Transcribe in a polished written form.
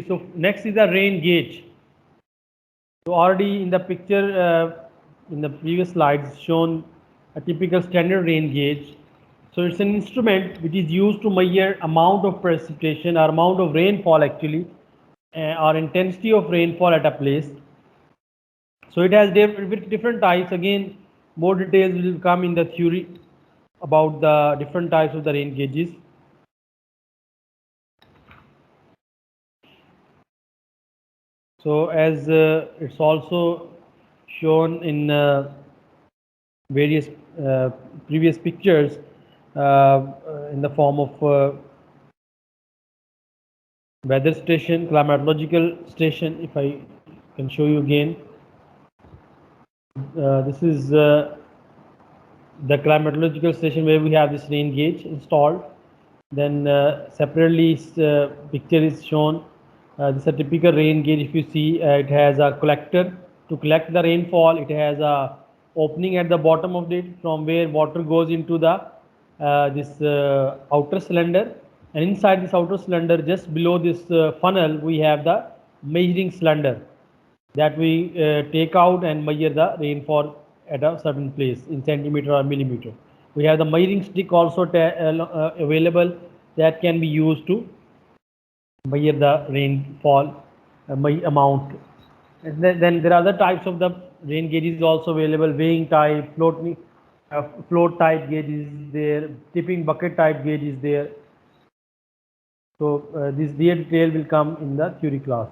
So next is the rain gauge. So already in the picture in the previous slides shown a typical standard rain gauge. So it's an instrument which is used to measure amount of precipitation or amount of rainfall actually or intensity of rainfall at a place. So it has different types. Again, more details will come in the theory about the different types of the rain gauges. So as it's also shown in various previous pictures in the form of weather station, climatological station. If I can show you again, this is the climatological station where we have this rain gauge installed. Then separately picture is shown. This is a typical rain gauge. If you see, it has a collector to collect the rainfall. It has a opening at the bottom of it from where water goes into the this outer cylinder, and inside this outer cylinder, just below this funnel, we have the measuring cylinder that we take out and measure the rainfall at a certain place in centimeter or millimeter. We have the measuring stick also available that can be used to measure the rainfall amount. And then there are other types of the rain gauges also available: weighing type, float type gauge is there, tipping bucket type gauge is there. So this detail will come in the theory class.